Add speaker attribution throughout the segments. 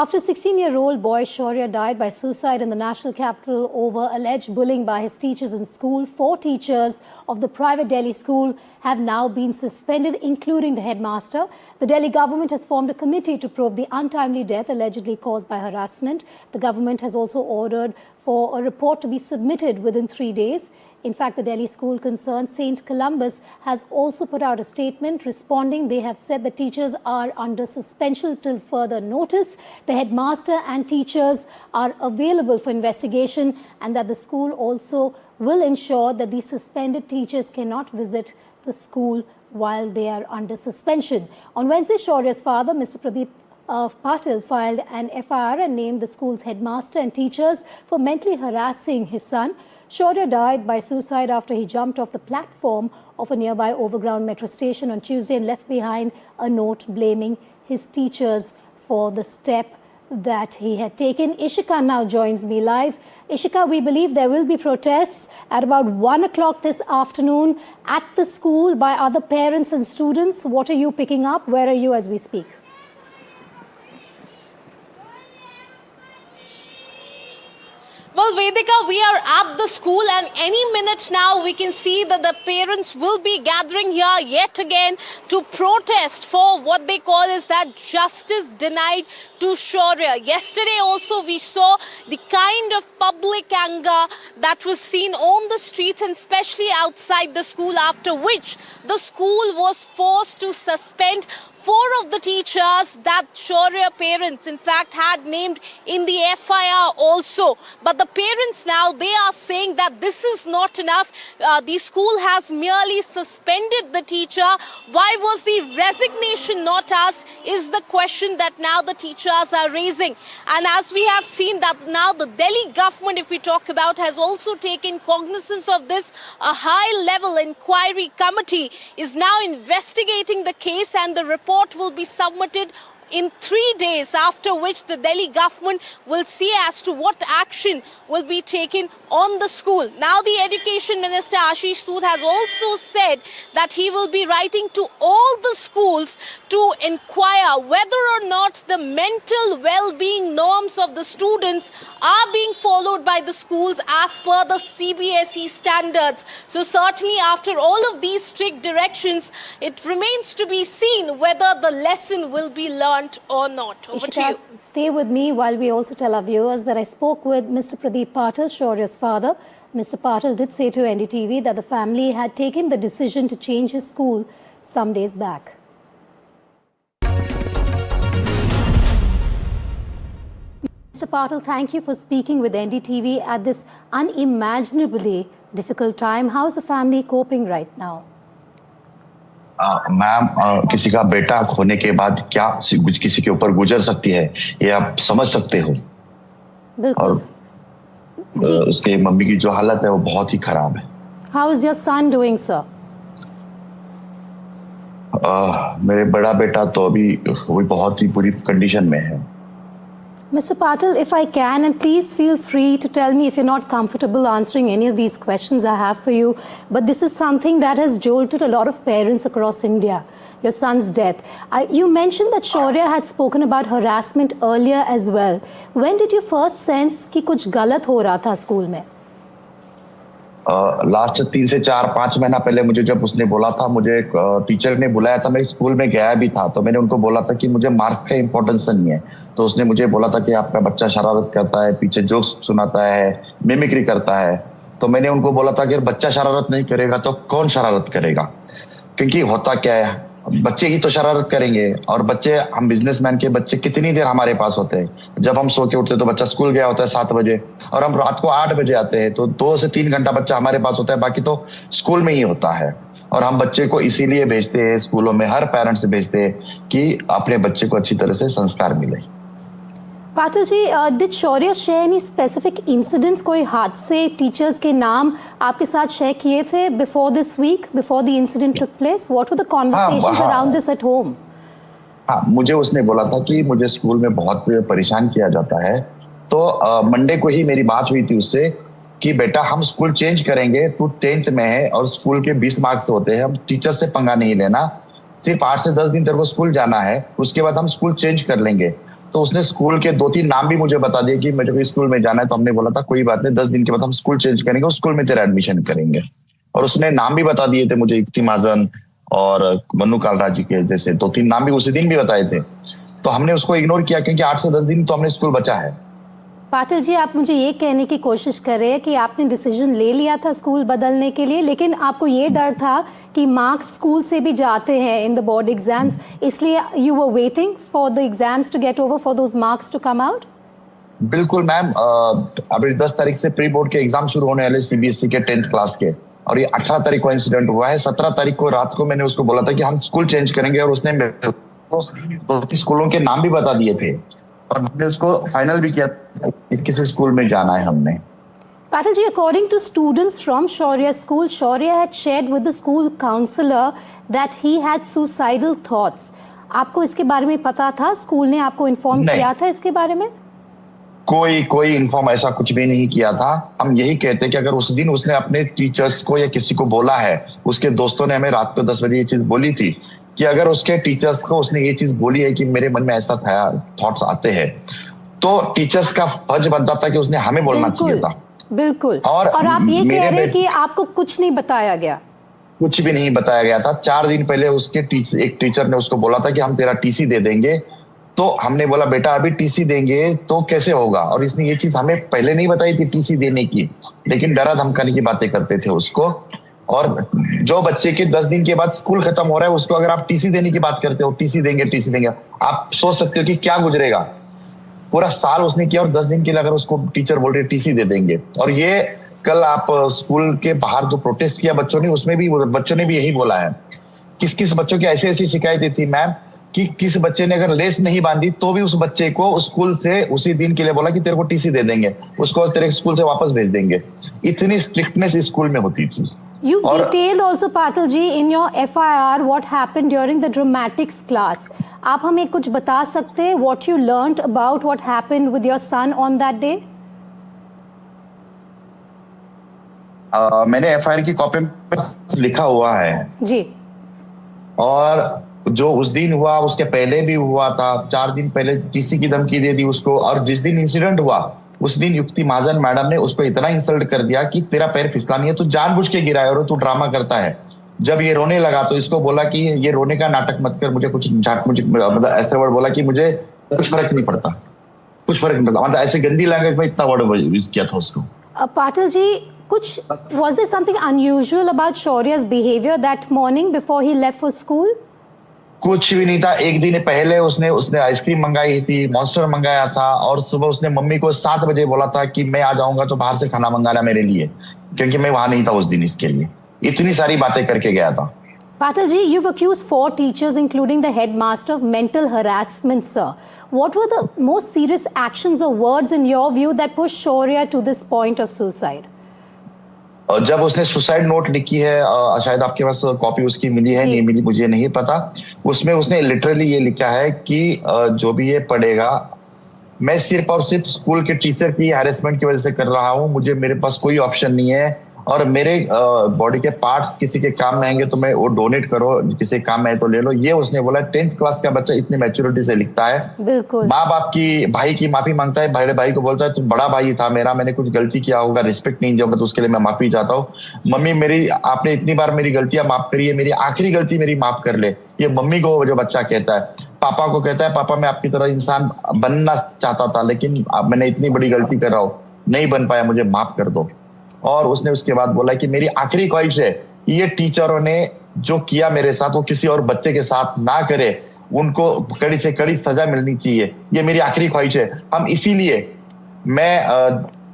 Speaker 1: After 16-year-old boy Shaurya died by suicide in the national capital over alleged bullying by his teachers in school, 4 teachers of the private Delhi school have now been suspended, including the headmaster. The Delhi government has formed a committee to probe the untimely death allegedly caused by harassment. The government has also ordered for a report to be submitted within 3 days. In fact, the Delhi school concerned, St. Columbus, has also put out a statement responding. They have said the teachers are under suspension till further notice. The headmaster and teachers are available for investigation, and that the school also will ensure that the suspended teachers cannot visit the school while they are under suspension. On Wednesday, Shaurya's father, Mr. Pradeep Patil, filed an FIR and named the school's headmaster and teachers for mentally harassing his son. Shaurya died by suicide after he jumped off the platform of a nearby overground metro station on Tuesday and left behind a note blaming his teachers for the step that he had taken. Ishika now joins me live. Ishika, we believe there will be protests at about 1 o'clock this afternoon at the school by other parents and students. What are you picking up? Where are you as we speak?
Speaker 2: Well, Vedika, we are at the school, and any minute now we can see that the parents will be gathering here yet again to protest for what they call is that justice denied to Shaurya. Yesterday also we saw the kind of public anger that was seen on the streets and especially outside the school, after which the school was forced to suspend 4 of the teachers that Shaurya parents in fact had named in the FIR also. But the parents now, they are saying that this is not enough. The school has merely suspended the teacher. Why was the resignation not asked is the question that now the teachers are raising. And as we have seen that now the Delhi government, if we talk about, has also taken cognizance of this. A high-level inquiry committee is now investigating the case, and the report will be submitted in 3 days, after which the Delhi government will see as to what action will be taken on the school. Now, the Education Minister Ashish Sood has also said that he will be writing to all the schools to inquire whether or not the mental well-being norms of the students are being followed by the schools as per the CBSE standards. So certainly after all of these strict directions, it remains to be seen whether the lesson will be learned or not. Over to you.
Speaker 1: Stay with me while we also tell our viewers that I spoke with Mr. Pradeep Patil, Shaurya's father. Mr. Patil did say to NDTV that the family had taken the decision to change his school some days back. Mr. Patil, thank you for speaking with NDTV at this unimaginably difficult time. How's the family coping right now?
Speaker 3: Ma'am, किसी का बेटा खोने के बाद क्या किसी के ऊपर गुजर सकती है, ये आप समझ सकते हो।
Speaker 1: बिल्कुल।
Speaker 3: और उसके मम्मी की जो हालत है वो बहुत ही खराब है।
Speaker 1: How is your son doing, sir?
Speaker 3: मेरे बड़ा बेटा तो अभी वो बहुत ही बुरी कंडीशन में है।
Speaker 1: Mr. Patil, if I can, and please feel free to tell me if you're not comfortable answering any of these questions I have for you, but this is something that has jolted a lot of parents across India, your son's death. You mentioned that Shaurya had spoken about harassment earlier as well. When did you first sense कि कुछ गलत हो रहा था school में?
Speaker 3: Last 3 से 4-5 महीना पहले मुझे जब उसने बोला था, मुझे एक टीचर ने बुलाया था, मैं स्कूल में गया भी था, तो मैंने उनको बोला था कि मुझे मार्क्स का इम्पोर्टेंस नहीं है। तो उसने मुझे बोला था कि आपका बच्चा शरारत करता है, पीछे जोक्स सुनाता है, मिमिक्री करता है। तो मैंने उनको बोला था कि अगर बच्चा शरारत नहीं करेगा तो कौन शरारत करेगा, क्योंकि होता क्या है, बच्चे ही तो शरारत करेंगे। और बच्चे, हम बिजनेसमैन के बच्चे कितनी देर हमारे पास होते हैं। जब हम सो के उठते तो बच्चा स्कूल गया होता है 7 बजे, और हम रात को 8 बजे आते हैं, तो 2 से 3 घंटा बच्चा हमारे पास होता है, बाकी तो स्कूल में ही होता है। और हम बच्चे को इसीलिए भेजते हैं स्कूलों में, हर पेरेंट्स भेजते हैं कि अपने बच्चे को अच्छी तरह से संस्कार मिले।
Speaker 1: Patil ji, did Shaurya share any specific incidents, कोई हादसे टीचर्स के नाम आपके साथ शेयर किए थे before this week, before the incident took place? What were the conversations around this at home?
Speaker 3: हाँ, मुझे उसने बोला था कि मुझे स्कूल में बहुत परेशान किया जाता है। तो मंडे को ही मेरी बात हुई थी उससे कि बेटा हम स्कूल चेंज करेंगे, तू 10th में है और स्कूल के 20 मार्क्स होते हैं, हम टीचर से पंगा नहीं लेना, सिर्फ 8 से 10 दिन तेरे को स्कूल जाना है, उसके बाद हम स्कूल चेंज कर लेंगे। तो उसने स्कूल के 2-3 नाम भी मुझे बता दिए कि मुझे स्कूल में जाना है। तो हमने बोला था कोई बात नहीं, 10 दिन के बाद हम स्कूल चेंज करेंगे और स्कूल में तेरा एडमिशन करेंगे। और उसने नाम भी बता दिए थे मुझे, युक्ति महाजन और मनु कालरा जी के जैसे 2-3 नाम भी उसी दिन भी बताए थे। तो हमने उसको इग्नोर किया क्योंकि 8 से 10 दिन तो हमने स्कूल बचा है।
Speaker 1: पाटिल जी, आप मुझे ये कहने की कोशिश कर रहे हैं कि आपने डिसीजन ले लिया था स्कूल बदलने के लिए, लेकिन आपको ये डर था कि मार्क्स स्कूल से भी जाते हैं इन द बोर्ड एग्जाम्स, इसलिए you were waiting for the exams to get over, for those marks to come out?
Speaker 3: बिल्कुल मैम, अभी 10 तारीख से प्री बोर्ड के एग्जाम शुरू होने वाले सीबीएसई के 10th क्लास के, और ये 18 तारीख को इंसिडेंट हुआ है। 17 तारीख को रात को मैंने उसको बोला था कि हम स्कूल चेंज करेंगे, और उसने 2 स्कूलों के नाम भी बता दिए थे, और हमने उसको फाइनल भी किया किसी स्कूल में जाना है हमने।
Speaker 1: Patil ji, according to students from Shaurya School, Shaurya had shared with the school counselor that he had suicidal thoughts. आपको इसके बारे में पता था? स्कूल ने आपको इन्फॉर्म किया था इसके बारे में?
Speaker 3: कोई इन्फॉर्म ऐसा कुछ भी नहीं किया था। हम यही कहते हैं कि अगर उस दिन उसने अपने टीचर्स को या किसी को बोला है, उसके दोस्तों ने हमें रात को 10 बजे ये चीज बोली थी कि अगर उसके टीचर्स को उसने ये चीज बोली है कि मेरे मन में ऐसा थॉट्स आते हैं, तो टीचर्स का फर्ज बनता था कि उसने हमें बोलना चाहिए था।
Speaker 1: बिल्कुल। और आप ये कह रहे हैं कि आपको कुछ नहीं बताया गया? कुछ
Speaker 3: भी नहीं बताया गया था। 4 दिन पहले उसके एक टीचर ने उसको बोला था कि हम तेरा टीसी दे देंगे। तो हमने बोला बेटा अभी टीसी देंगे तो कैसे होगा, और इसने ये चीज हमें पहले नहीं बताई थी टीसी देने की, लेकिन डरा धमकाने की बातें करते थे उसको। और जो बच्चे के 10 दिन के बाद स्कूल खत्म हो रहा है उसको अगर आप टीसी देने की बात करते हो, टीसी देंगे, आप सोच सकते हो कि क्या गुजरेगा। पूरा साल उसने किया और 10 दिन के लिए अगर उसको टीचर बोल रहे टीसी दे देंगे। और ये कल आप स्कूल के बाहर जो प्रोटेस्ट किया बच्चों ने, उसमें भी बच्चों ने भी यही बोला है। किस बच्चों की ऐसी शिकायतें थी मैम कि किस बच्चे ने अगर लेस नहीं बांधी तो भी उस बच्चे को स्कूल से उसी दिन के लिए बोला कि तेरे को टीसी दे देंगे, उसको तेरे स्कूल से वापस भेज देंगे। इतनी स्ट्रिक्टनेस स्कूल में होती थी।
Speaker 1: You've detailed also, Patil ji, in your FIR what happened during the dramatics class. आप हमें कुछ बता सकते हैं what you learnt about what happened with your son on that day?
Speaker 3: मैंने FIR की कॉपी में लिखा हुआ है
Speaker 1: जी, और
Speaker 3: जो उस दिन हुआ उसके पहले भी हुआ था। 4 दिन पहले टीसी की धमकी दे दी उसको, और जिस दिन इंसिडेंट हुआ उस दिन युक्ति महाजन मैडम ने उसको इतना इंसल्ट कर दिया कि तेरा पैर फिसला नहीं है, तू जानबूझ के गिरा है और तू ड्रामा करता है। जब ये रोने लगा तो इसको बोला कि ये रोने का नाटक मत कर, मुझे मतलब ऐसे वर्ड बोला कि मुझे कुछ फर्क नहीं पड़ता, मतलब ऐसे गंदी लैंग्वेज में इतना वर्ड यूज किया था उसको।
Speaker 1: Patil ji, was there something unusual about Shaurya's behavior that morning before he left for school?
Speaker 3: कुछ भी नहीं था। एक दिन पहले उसने आइसक्रीम मंगाई थी, मॉन्स्टर मंगाया था, और सुबह उसने मम्मी को 7 बजे बोला था कि मैं आ जाऊंगा तो बाहर से खाना मंगाना मेरे लिए, क्योंकि मैं वहां नहीं था उस दिन इसके लिए। इतनी सारी बातें करके गया था।
Speaker 1: Patil ji, you've accused 4 teachers, including the headmaster, of mental harassment, sir. What were the most serious actions or words in your view that pushed Shaurya to this point of suicide?
Speaker 3: जब उसने suicide note लिखी है, शायद आपके पास copy उसकी मिली है नहीं मिली मुझे नहीं पता, उसमें उसने लिटरली ये लिखा है कि जो भी ये पढ़ेगा मैं सिर्फ और सिर्फ स्कूल के टीचर की हैरेसमेंट की वजह से कर रहा हूँ, मेरे पास कोई ऑप्शन नहीं है, और मेरे बॉडी के पार्ट्स किसी के काम में आएंगे तो मैं वो डोनेट करो, किसी काम में है तो ले लो। ये उसने बोला। 10th क्लास का बच्चा इतनी मैच्योरिटी से लिखता है।
Speaker 1: बिल्कुल।
Speaker 3: माँ बाप की, भाई की माफी मांगता है, बड़े भाई को बोलता है तू बड़ा भाई था मेरा, मैंने कुछ गलती किया होगा, रिस्पेक्ट नहीं दिया होगा तो उसके लिए मैं माफी चाहता हूँ। मम्मी मेरी, आपने इतनी बार मेरी गलतियां माफ करी है, मेरी आखिरी गलती मेरी माफ कर ले। ये मम्मी को जो बच्चा कहता है। पापा को कहता है पापा मैं आपकी तरह इंसान बनना चाहता था, लेकिन अब मैंने इतनी बड़ी गलती कर रहा हूँ, नहीं बन पाया, मुझे माफ कर दो। और उसने उसके बाद बोला कि मेरी आखिरी ख्वाहिश है कि ये टीचरों ने जो किया मेरे साथ वो किसी और बच्चे के साथ ना करे, उनको कड़ी से कड़ी सजा मिलनी चाहिए, ये मेरी आखिरी ख्वाहिश है। हम इसीलिए मैं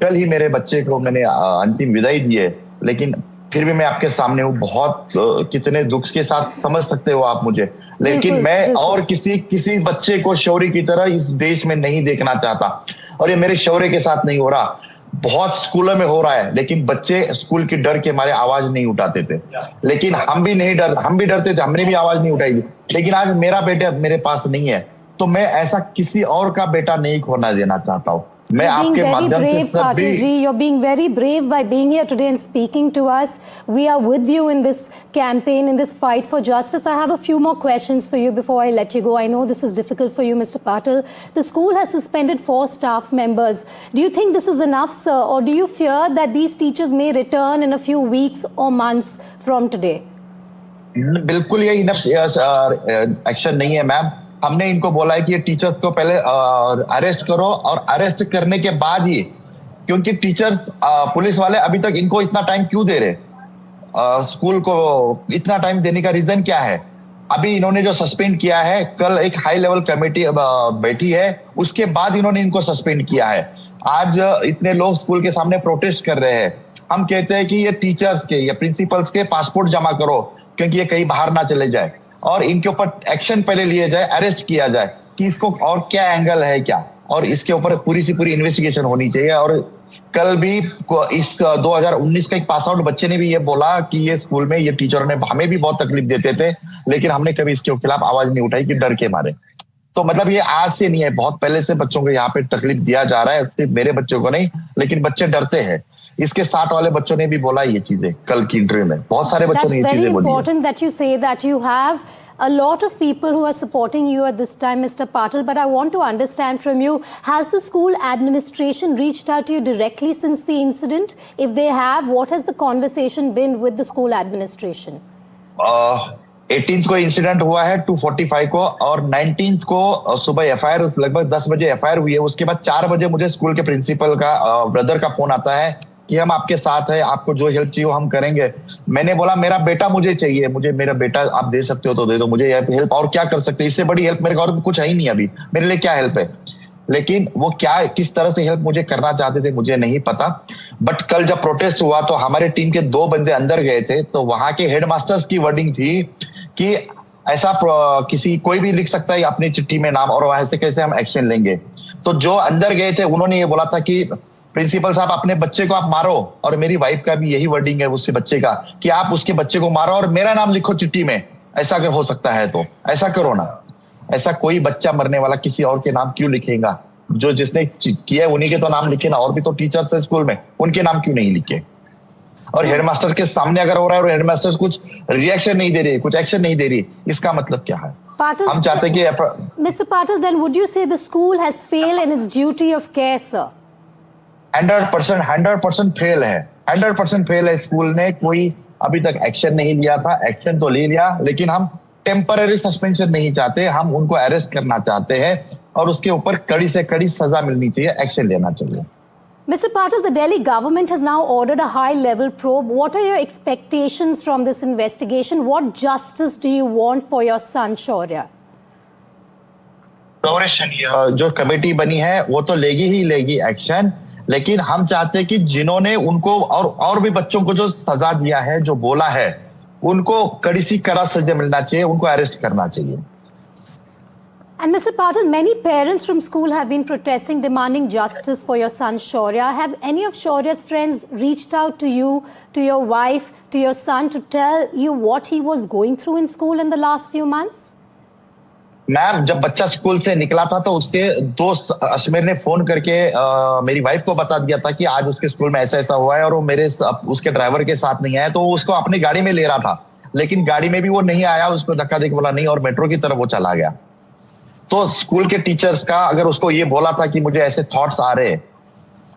Speaker 3: कल ही मेरे बच्चे को मैंने अंतिम विदाई दी है, लेकिन फिर भी मैं आपके सामने हूँ। बहुत कितने दुख के साथ समझ सकते हो आप मुझे, लेकिन मैं और किसी बच्चे को शौर्य की तरह इस देश में नहीं देखना चाहता। और ये मेरे शौर्य के साथ नहीं हो रहा, बहुत स्कूलों में हो रहा है, लेकिन बच्चे स्कूल की डर के मारे आवाज नहीं उठाते थे। लेकिन हम भी डरते थे, हमने भी आवाज नहीं उठाई थी। लेकिन आज मेरा बेटा मेरे पास नहीं है, तो मैं ऐसा किसी और का बेटा नहीं खोना देना चाहता हूँ। मैं
Speaker 1: You're being
Speaker 3: आपके
Speaker 1: very
Speaker 3: माध्यम से
Speaker 1: brave, Patil ji. You're being very brave by being here today and speaking to us. We are with you in this campaign, in this fight for justice. I have a few more questions for you before I let you go. I know this is difficult for you, Mr. Patil. The school has suspended 4 staff members. Do you think this is enough, sir, or do you fear that these teachers may return in a few weeks or months from today?
Speaker 3: बिल्कुल ये enough action नहीं है ma'am. हमने इनको बोला है कि ये टीचर्स को पहले अरेस्ट करो और अरेस्ट करने के बाद ही, क्योंकि टीचर्स पुलिस वाले अभी तक इनको इतना टाइम क्यों दे रहे, स्कूल को इतना टाइम देने का रीजन क्या है? अभी इन्होंने जो सस्पेंड किया है, कल एक हाई लेवल कमेटी बैठी है, उसके बाद इन्होंने इनको सस्पेंड किया है। आज इतने लोग स्कूल के सामने प्रोटेस्ट कर रहे हैं। हम कहते हैं कि ये टीचर्स के या प्रिंसिपल्स के पासपोर्ट जमा करो, क्योंकि ये कहीं बाहर ना चले जाए और इनके ऊपर एक्शन पहले लिए जाए, अरेस्ट किया जाए कि इसको और क्या एंगल है क्या, और इसके ऊपर पूरी सी पूरी इन्वेस्टिगेशन होनी चाहिए। और कल भी इस 2019 का एक पास आउट बच्चे ने भी ये बोला कि ये स्कूल में ये टीचरों ने हमें भी बहुत तकलीफ देते थे, लेकिन हमने कभी इसके खिलाफ आवाज नहीं उठाई कि डर के मारे। तो मतलब ये आज से नहीं है, बहुत पहले से बच्चों को यहाँ पे तकलीफ दिया जा रहा है, सिर्फ मेरे बच्चों को नहीं, लेकिन बच्चे डरते हैं। इसके साथ वाले बच्चों ने भी बोला ये चीजें कल की इंटरव्यू में, बहुत सारे बच्चों ने ये चीजें बोली।
Speaker 1: That's very important that you say that. You have a lot of people who are supporting you at this time, Mr. Patil, but I want to understand from you, has the school administration reached out to you directly since the incident? If they have, what has the conversation been with the school administration?
Speaker 3: 18th को incident हुआ है 245 को, और 19th को सुबह FIR लगभग 10 बजे FIR हुई है। उसके बाद 4 बजे मुझे स्कूल के प्रिंसिपल का ब्रदर का फोन आता है कि हम आपके साथ है, आपको जो हेल्प चाहिए हम करेंगे। मैंने बोला मेरा बेटा मुझे चाहिए, मुझे मेरा बेटा आप दे सकते हो तो दे दो, मुझे हेल्प और क्या कर सकते हैं, इससे बड़ी हेल्प मेरे और कुछ है ही नहीं अभी, मेरे लिए क्या हेल्प है। लेकिन वो क्या किस तरह से हेल्प मुझे करना चाहते थे मुझे नहीं पता। बट कल जब प्रोटेस्ट हुआ तो हमारे टीम के 2 बंदे अंदर गए थे, तो वहां के हेडमास्टर्स की वर्डिंग थी कि ऐसा किसी कोई भी लिख सकता है अपनी चिट्ठी में नाम, और वहां से कैसे हम एक्शन लेंगे। तो जो अंदर गए थे उन्होंने ये बोला था कि प्रिंसिपल साहब अपने बच्चे को आप मारो, और मेरी वाइफ का भी यही वर्डिंग है उसके बच्चे का कि आप उसके बच्चे को मारो और मेरा नाम लिखो चिट्ठी में, ऐसा अगर हो सकता है तो ऐसा करो ना। ऐसा कोई बच्चा मरने वाला किसी और के नाम क्यों लिखेगा? जो जिसने किया उन्हीं के तो नाम लिखे ना, और भी तो टीचर्स है स्कूल में, उनके नाम क्यों नहीं लिखे? और हेडमास्टर के सामने अगर हो रहा है और हेडमास्टर कुछ रिएक्शन नहीं दे रही, कुछ एक्शन नहीं दे रही, इसका मतलब क्या है?
Speaker 1: Patil,
Speaker 3: हम चाहते हैं कि
Speaker 1: Mr. Patil, then would you say the school has failed in its duty of care, sir?
Speaker 3: 100% fail है, 100% फेल है। स्कूल ने कोई अभी तक एक्शन नहीं लिया था, एक्शन तो ले लिया, लेकिन हम टेम्पररी सस्पेंशन नहीं चाहते, हम उनको अरेस्ट करना चाहते हैं और उसके ऊपर कड़ी से कड़ी सजा मिलनी चाहिए, एक्शन लेना चाहिए।
Speaker 1: Mr. Patil, the Delhi government has now ordered a high-level probe. What are your expectations from this investigation? What justice do you want for your son, Shaurya?
Speaker 3: जो कमेटी बनी है वो तो लेगी ही लेगी एक्शन, लेकिन हम चाहते हैं कि जिन्होंने उनको और भी बच्चों को जो सजा दिया है, जो बोला है, उनको कड़ी सी कड़ा सजा मिलना चाहिए, उनको अरेस्ट करना चाहिए।
Speaker 1: And Mr. Patil, many parents from school have been protesting, demanding justice for your son Shaurya. Have any of Shaurya's friends reached out to you, to your wife, to your son to tell you what he was going through in school in the last few months?
Speaker 3: Ma'am, जब बच्चा school से निकला था तो उसके दोस्त अश्मीर ने phone करके मेरी वाइफ को बता दिया था कि आज उसके स्कूल में ऐसा ऐसा हुआ है और वो उसके ड्राइवर के साथ नहीं आया, तो वो उसको अपनी गाड़ी में ले रहा था, लेकिन गाड़ी में भी वो नहीं आया, उसको धक्का देके बोला नहीं और मेट्रो की तरफ वो चला गया। तो स्कूल के टीचर्स का अगर उसको ये बोला था कि मुझे ऐसे थॉट्स आ रहे हैं,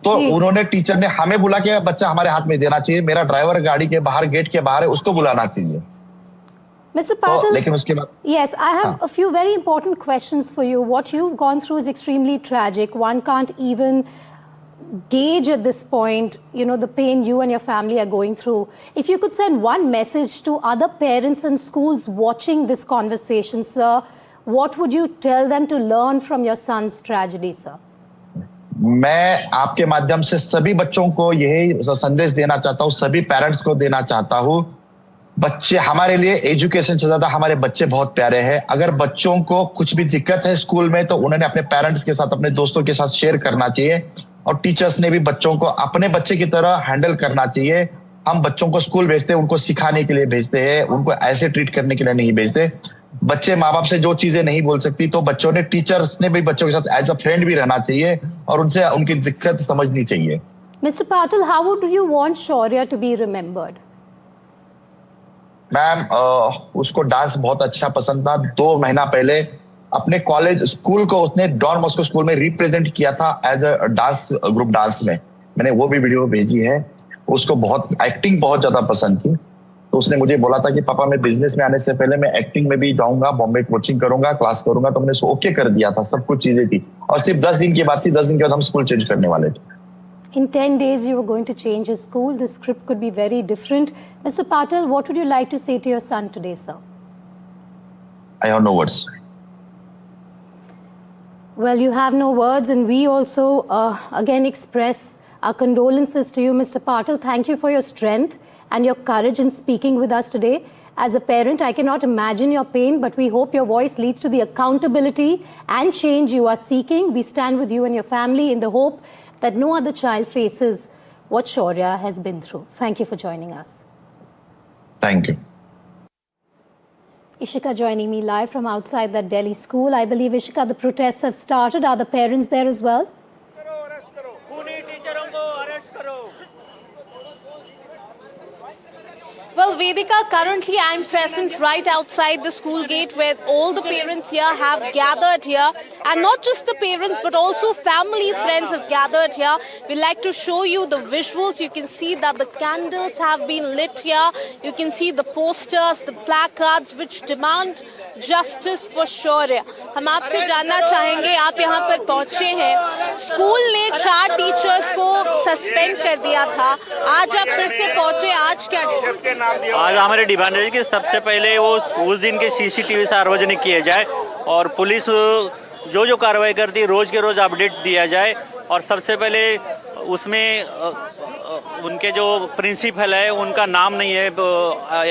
Speaker 3: तो उन्होंने टीचर ने हमें बोला कि बच्चा हमारे हाथ में देना चाहिए, मेरा ड्राइवर गाड़ी के बाहर गेट के बाहर है, उसको बुलाना चाहिए।
Speaker 1: Mr. Patil,
Speaker 3: लेकिन उसके बाद
Speaker 1: yes, I have a few very important questions for you. What you've gone through is extremely tragic. One can't even gauge at this point, you know, the pain you and your family are going through. If you could send one message to other parents and schools watching this conversation, sir, what would you tell them to learn from your son's tragedy, sir?
Speaker 3: मैं आपके माध्यम से सभी बच्चों को यही संदेश देना चाहता हूँ, सभी पेरेंट्स को देना चाहता हूँ, बच्चे हमारे लिए एजुकेशन से ज्यादा हमारे बच्चे बहुत प्यारे हैं। अगर बच्चों को कुछ भी दिक्कत है स्कूल में तो उन्होंने अपने पेरेंट्स के साथ, अपने दोस्तों के साथ शेयर करना चाहिए, और टीचर्स ने भी बच्चों को अपने बच्चे की तरह हैंडल करना चाहिए। हम बच्चों को स्कूल भेजते हैं, उनको सिखाने के लिए भेजते हैं, उनको ऐसे ट्रीट करने के लिए नहीं भेजते। बच्चे माँ बाप से जो चीजें नहीं बोल सकती, तो बच्चों ने, टीचर्स ने भी बच्चों के साथ एज अ फ्रेंड भी रहना चाहिए और उनसे उनकी दिक्कत समझनी चाहिए।
Speaker 1: Mr. Patil, how would you want Shaurya to be remembered?
Speaker 3: Ma'am, उसको डांस बहुत अच्छा पसंद था। 2 महीना पहले अपने कॉलेज स्कूल को उसने डॉन बॉस्को स्कूल में रिप्रेजेंट किया था as a dance group dance में। मैंने वो भी वीडियो भेजी है। उसको बहुत एक्टिंग बहुत ज्यादा पसंद थी, तो उसने मुझे बोला था कि पापा मैं बिजनेस में आने से पहले मैं एक्टिंग में भी जाऊंगा, बॉम्बे कोचिंग करूंगा, क्लास करूंगा। तो मैंने उसको ओके कर दिया था, सब कुछ चीजें थी और सिर्फ 10 दिन की बात थी। 10 दिन के बाद हम स्कूल चेंज करने वाले थे।
Speaker 1: In 10 days, you were going to change his school. The script could be very different. Mr. Patil, what would you like to say to your son today, sir?
Speaker 3: I have no words.
Speaker 1: Well, you have no words, and we also again express our condolences to you, Mr. Patil. Thank you for your strength and your courage in speaking with us today. As a parent, I cannot imagine your pain, but we hope your voice leads to the accountability and change you are seeking. We stand with you and your family in the hope that no other child faces what Shaurya has been through. Thank you for joining us.
Speaker 3: Thank you.
Speaker 1: Ishika joining me live from outside that Delhi school. I believe, Ishika, the protests have started. Are the parents there as well?
Speaker 2: Well, Vedika, currently I'm present right outside the school gate where all the parents here have gathered here. And not just the parents, but also family, friends have gathered here. We'd like to show you the visuals. You can see that the candles have been lit here. You can see the posters, the placards which demand justice for Shaurya. हम आपसे जानना चाहेंगे, आप यहाँ पर पहुँचे हैं, school ने 4 टीचर्स को सस्पेंड कर दिया था, आज आप फिर से पहुँचे, आज क्या डिमांड?
Speaker 4: आज हमारी डिमांड है कि सबसे पहले वो उस दिन के सीसीटीवी सार्वजनिक किए जाए और पुलिस जो जो कार्रवाई करती है रोज के रोज अपडेट दिया जाए। और सबसे पहले उसमें उनके जो प्रिंसिपल है उनका नाम नहीं है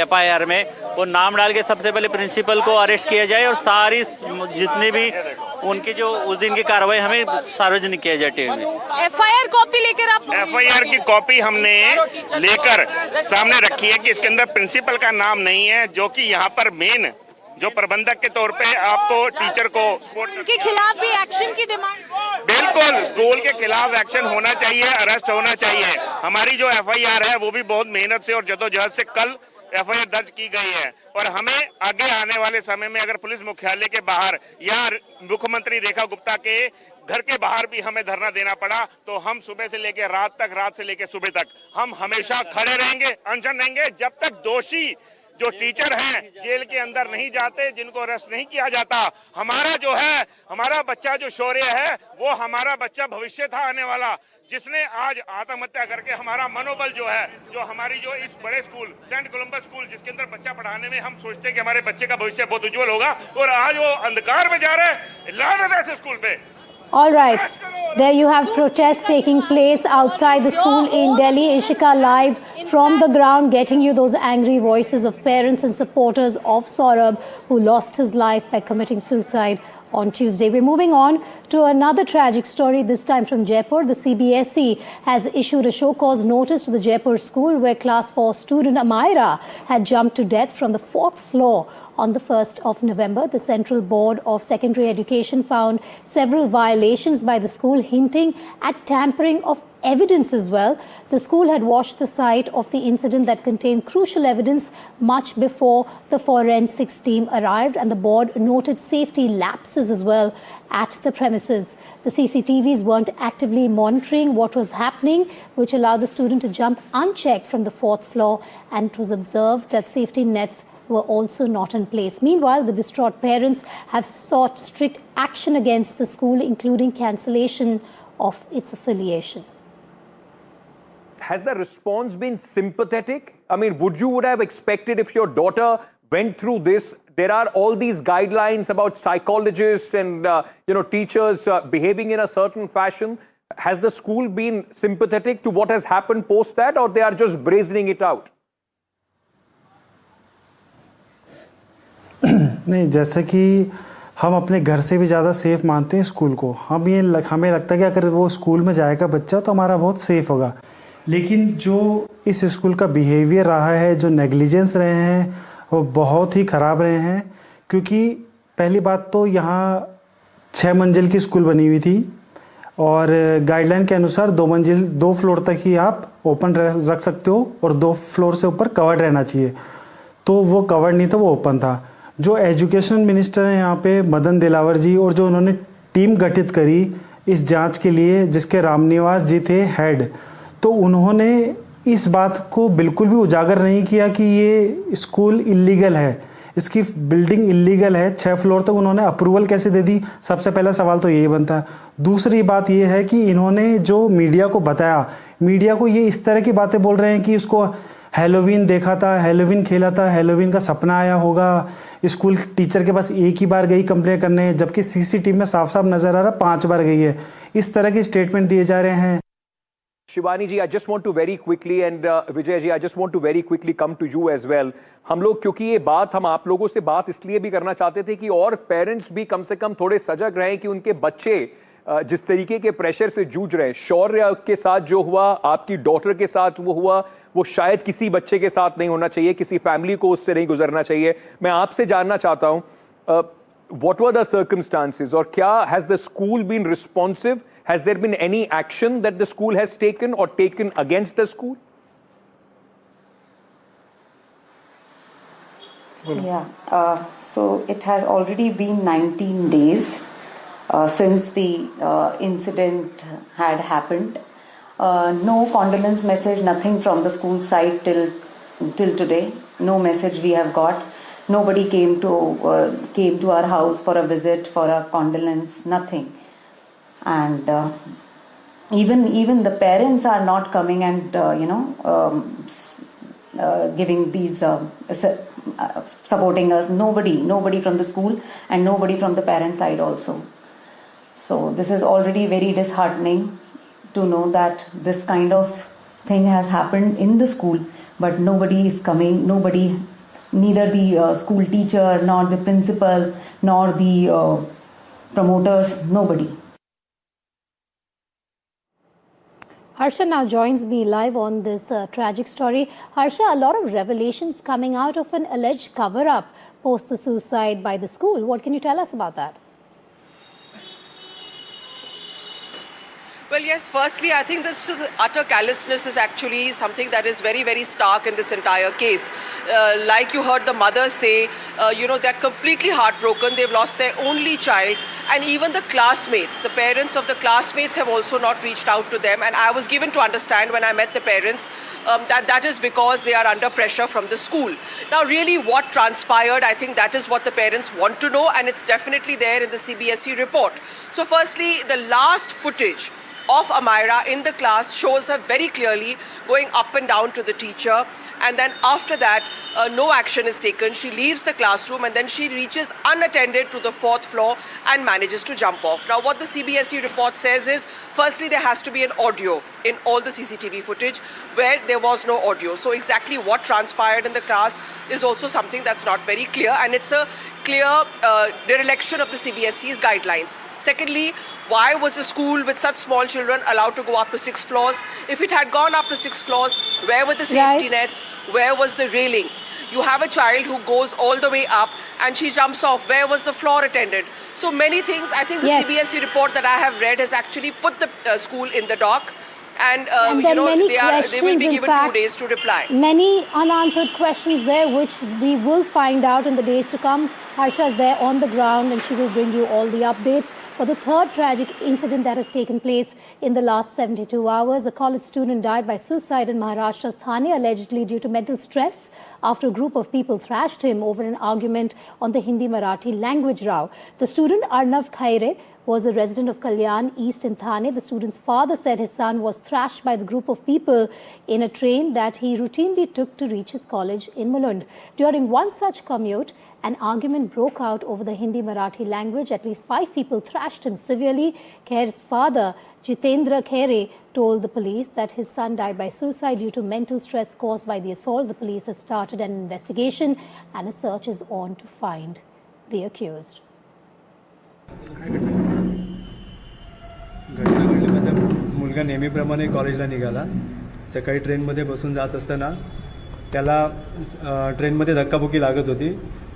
Speaker 4: एफआईआर में, वो नाम डाल के सबसे पहले प्रिंसिपल को अरेस्ट किया जाए और सारी जितनी भी उनकी जो उस दिन की कार्रवाई हमें सार्वजनिक किया जाए टीवी में।
Speaker 2: एफआईआर कॉपी लेकर आप
Speaker 5: एफआईआर की कॉपी हमने लेकर सामने रखी है कि इसके अंदर प्रिंसिपल का नाम नहीं है, जो कि यहाँ पर मेन जो प्रबंधक के तौर पे आपको टीचर को सपोर्ट
Speaker 2: के खिलाफ भी एक्शन की डिमांड।
Speaker 5: बिल्कुल, स्कूल के खिलाफ एक्शन होना चाहिए, अरेस्ट होना चाहिए। हमारी जो एफआईआर है वो भी बहुत मेहनत से और जद्दोजहद से कल एफआईआर दर्ज की गई है और हमें आगे आने वाले समय में अगर पुलिस मुख्यालय के बाहर या मुख्यमंत्री रेखा गुप्ता के घर के बाहर भी हमें धरना देना पड़ा तो हम सुबह से लेकर रात तक, रात से लेकर सुबह तक हम हमेशा खड़े रहेंगे, अनशन रहेंगे जब तक दोषी जो टीचर हैं जेल के अंदर नहीं जाते, जिनको अरेस्ट नहीं किया जाता। हमारा जो है, हमारा बच्चा जो शौर्य है वो हमारा बच्चा भविष्य था आने वाला, जिसने आज आत्महत्या करके हमारा मनोबल जो है, जो हमारी जो इस बड़े स्कूल सेंट कोलंबस स्कूल जिसके अंदर बच्चा पढ़ाने में हम सोचते हैं कि हमारे बच्चे का भविष्य बहुत उज्जवल होगा और आज वो अंधकार में जा रहे हैं। लानत है इस स्कूल पे।
Speaker 1: All right, there you have protests taking place outside the school in Delhi. Ishika live from the ground, getting you those angry voices of parents and supporters of Saurabh, who lost his life by committing suicide on Tuesday. We're moving on to another tragic story, this time from Jaipur. The CBSE has issued a show-cause notice to the Jaipur school where Class 4 student Amaira had jumped to death from the 4th floor on the 1st of November. The Central Board of Secondary Education found several violations by the school, hinting at tampering of evidence as well. The school had washed the site of the incident that contained crucial evidence much before the forensics team arrived, and the board noted safety lapses as well at the premises. The CCTVs weren't actively monitoring what was happening, which allowed the student to jump unchecked from the 4th floor, and it was observed that safety nets were also not in place. Meanwhile, the distraught parents have sought strict action against the school, including cancellation of its affiliation.
Speaker 6: Has the response been sympathetic? I mean, would have expected if your daughter went through this? There are all these guidelines about psychologists and teachers behaving in a certain fashion. Has the school been sympathetic to what has happened post that, or they are just brazening it out?
Speaker 7: नहीं, जैसे कि हम अपने घर से भी ज़्यादा safe मानते हैं स्कूल को। हमें लगता है कि अगर वो स्कूल में जाएगा बच्चा तो हमारा बहुत सेफ़ होगा, लेकिन जो इस स्कूल का बिहेवियर रहा है, जो नेग्लिजेंस रहे हैं, वो बहुत ही ख़राब रहे हैं। क्योंकि पहली बात तो यहाँ 6 मंजिल की स्कूल बनी हुई थी और गाइडलाइन के अनुसार 2 फ्लोर तक ही आप ओपन रख सकते हो और 2 फ्लोर से ऊपर कवर्ड रहना चाहिए। तो वो कवर्ड नहीं था, वो ओपन था। जो एजुकेशन मिनिस्टर हैं यहाँ पे मदन दिलावर जी, और जो उन्होंने टीम गठित करी इस जांच के लिए, जिसके रामनिवास जी थे हेड, तो उन्होंने इस बात को बिल्कुल भी उजागर नहीं किया कि ये स्कूल इलीगल है, इसकी बिल्डिंग इलीगल है। 6 फ्लोर तक उन्होंने अप्रूवल कैसे दे दी? सबसे पहला सवाल तो यही बनता है। दूसरी बात ये है कि इन्होंने जो मीडिया को बताया, मीडिया को ये इस तरह की बातें बोल रहे हैं कि उसको हैलोवीन देखा था, हैलोवीन खेला था, हैलोवीन का सपना आया होगा, स्कूल टीचर के पास एक ही बार गई कंप्लेन करने, जबकि सीसीटीवी में साफ साफ नजर आ रहा 5 बार गई है। इस तरह के स्टेटमेंट दिए जा रहे हैं।
Speaker 6: शिवानी जी, I just want to very quickly and Vijay ji, I just want to very quickly come to you as well. हम लोग, क्योंकि ये बात हम आप लोगों से बात इसलिए भी करना चाहते थे कि और पेरेंट्स भी कम से कम थोड़े सजग रहें कि उनके बच्चे जिस तरीके के प्रेशर से जूझ रहे हैं, शौर्य के साथ जो हुआ, आपकी डॉटर के साथ वो हुआ, वो शायद किसी बच्चे के साथ नहीं होना चाहिए, किसी फैमिली को उससे नहीं गुजरना चाहिए। मैं आपसे जानना चाहता हूं, what were the circumstances, और क्या has the school been responsive? Has there been any action that the school has taken or taken against the school?
Speaker 8: Yeah, so it has already been 19 days since the incident had happened. No condolence message, nothing from the school side till today. No message we have got. Nobody came to our house for a visit, for a condolence, nothing. And even the parents are not coming and giving these supporting us. Nobody from the school and nobody from the parent side also. So this is already very disheartening to know that this kind of thing has happened in the school, but nobody is coming. Neither the school teacher nor the principal nor the promoters, nobody.
Speaker 1: Harsha now joins me live on this tragic story. Harsha, a lot of revelations coming out of an alleged cover-up post the suicide by the school. What can you tell us about that?
Speaker 9: Well, yes, firstly, I think this utter callousness is actually something that is very, very stark in this entire case. Like you heard the mother say, they're completely heartbroken. They've lost their only child. And even the classmates, the parents of the classmates have also not reached out to them. And I was given to understand when I met the parents that is because they are under pressure from the school. Now, really what transpired, I think that is what the parents want to know. And it's definitely there in the CBSE report. So firstly, the last footage of Amira in the class shows her very clearly going up and down to the teacher, and then after that no action is taken. She leaves the classroom and then she reaches unattended to the 4th floor and manages to jump off. Now what the CBSE report says is, firstly there has to be an audio in all the CCTV footage where there was no audio. So exactly what transpired in the class is also something that's not very clear, and it's a clear dereliction of the CBSE's guidelines. Secondly, why was a school with such small children allowed to go up to 6 floors? If it had gone up to 6 floors, where were the safety nets? Where was the railing? You have a child who goes all the way up and she jumps off. Where was the floor attendant? So many things. I think the CBSE report that I have read has actually put the school in the dock. And they will be given 2 days to reply.
Speaker 1: Many unanswered questions there, which we will find out in the days to come. Harsha is there on the ground and she will bring you all the updates. For the third tragic incident that has taken place in the last 72 hours, a college student died by suicide in Maharashtra's Thane, allegedly due to mental stress after a group of people thrashed him over an argument on the Hindi-Marathi language row. The student Arnav Khaire was a resident of Kalyan East in Thane. The student's father said his son was thrashed by the group of people in a train that he routinely took to reach his college in Mulund. During one such commute, an argument broke out over the Hindi-Marathi language. At least 5 people thrashed him severely. Khaire's father, Jitendra Khaire, told the police that his son died by suicide due to mental stress caused by the assault. The police has started an investigation and a search is on to find the accused.
Speaker 10: घटना घडली माझा मुलगा नेहमीप्रमाणे कॉलेजला निघाला. सकाळी ट्रेनमध्ये बसून जात असताना त्याला ट्रेनमध्ये धक्काबुक्की लागत होती.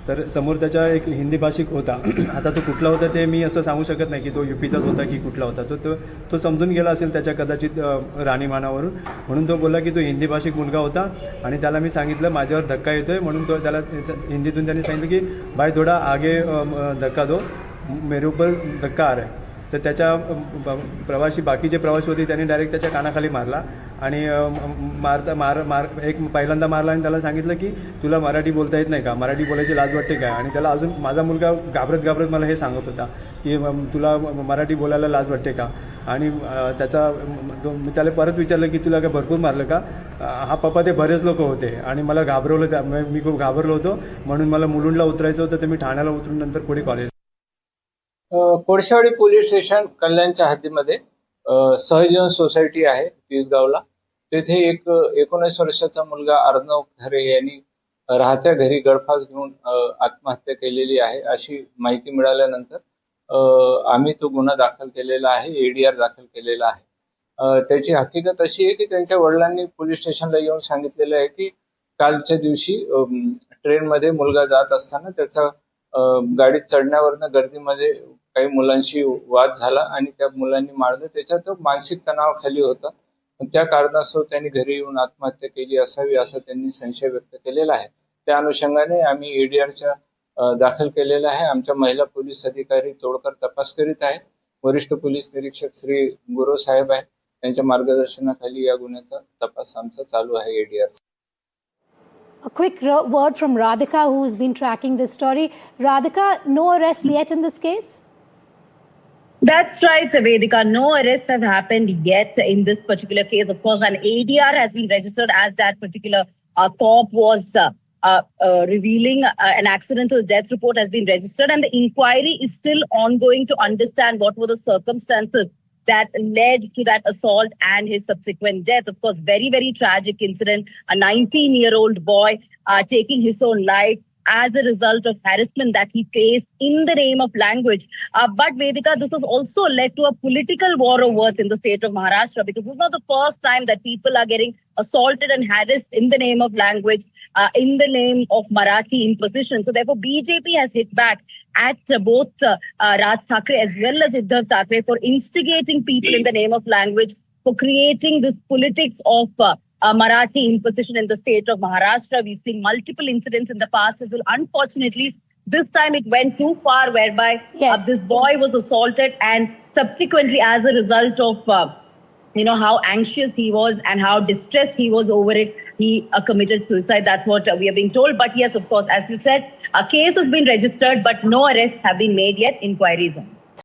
Speaker 10: तर समोर त्याच्या एक हिंदी भाषिक होता. आता तो कुठला होता ते मी असं सांगू शकत नाही की तो UPचाच होता की कुठला होता. तो समजून गेला असेल त्याच्या कदाचित राहणीमानावरून, म्हणून तो बोलला की तो हिंदी भाषिक मुलगा होता. आणि त्याला मी सांगितलं माझ्यावर धक्का येतोय, म्हणून तो त्याला हिंदीतून त्यांनी सांगितलं की भाई थोडा आगे धक्का दो, मेरे ऊपर धक्का आ रहा है. तर त्याच्या बाकीचे प्रवासी होते त्यांनी डायरेक्ट त्याच्या कानाखाली मारला आणि पहिल्यांदा मारला आणि त्याला सांगितलं की तुला मराठी बोलता येत नाही का, मराठी बोलायची लाज वाटते काय. आणि त्याला अजून माझा मुलगा घाबरत मला हे सांगत होता की तुला मराठी बोलायला लाज वाटते का. आणि मी त्याला परत विचारलं की तुला काय भरपूर मारलं का. हा पप्पा ते बरेच लोक होते आणि मला घाबरवलं, मी खूप घाबरलो होतो, म्हणून मला मुलुंडला उतरायचं होतं. तर मी ठाण्याला उतरून नंतर पुढे कॉलेज.
Speaker 11: कोळशेवाडी पोलीस स्टेशन कल्याणच्या हद्दीमध्ये सहजीवन सोसायटी आहे तिसगावला. तेथे एक 19 वर्षाचा मुलगा अर्णव खरे यांनी राहत्या घरी गळफास घेऊन आत्महत्या केलेली आहे अशी माहिती मिळाल्यानंतर आम्ही तो गुन्हा दाखल केलेला आहे, ADR दाखल केलेला आहे. त्याची हकीकत अशी आहे की त्यांच्या वडिलांनी पोलीस स्टेशनला येऊन सांगितलेलं आहे की कालच्या दिवशी ट्रेनमध्ये मुलगा जात असताना त्याचा गाडीत चढण्यावरनं गर्दीमध्ये काही मुलांशी वाद झाला आणि त्या मुलांनी मारलं. त्याच्यात तो मानसिक तणावाखाली होता. त्या कारणास्तव त्यांनी घरी येऊन आत्महत्या केली असावी असं त्यांनी संशय व्यक्त केलेला आहे. त्या अनुषंगाने आम्ही ADR दाखल केलेला आहे. आमच्या महिला पोलीस अधिकारी तोडकर तपास करीत आहे. वरिष्ठ पोलीस निरीक्षक श्री गुरव साहेब आहे, त्यांच्या मार्गदर्शनाखाली या गुन्ह्याचा तपास आमचा चालू आहे ADR.
Speaker 1: A quick word from Radhika, who's been tracking this story. Radhika, no arrests yet in this case?
Speaker 12: That's right, Vedika. No arrests have happened yet in this particular case. Of course, an ADR has been registered as that particular cop was revealing an accidental death report has been registered, and the inquiry is still ongoing to understand what were the circumstances that led to that assault and his subsequent death. Of course, very, very tragic incident. A 19-year-old boy taking his own life as a result of harassment that he faced in the name of language. But Vedika, this has also led to a political war of words in the state of Maharashtra, because this is not the first time that people are getting assaulted and harassed in the name of language, in the name of Marathi imposition. So therefore, BJP has hit back at both Raj Thackeray as well as Uddhav Thackeray for instigating people in the name of language, for creating this politics of Marathi imposition in the state of Maharashtra. We've seen multiple incidents in the past as well. Unfortunately, this time it went too far, whereby this boy was assaulted, and subsequently, as a result of how anxious he was and how distressed he was over it, he committed suicide. That's what we are being told. But yes, of course, as you said, a case has been registered, but no arrests have been made yet. Inquiries on.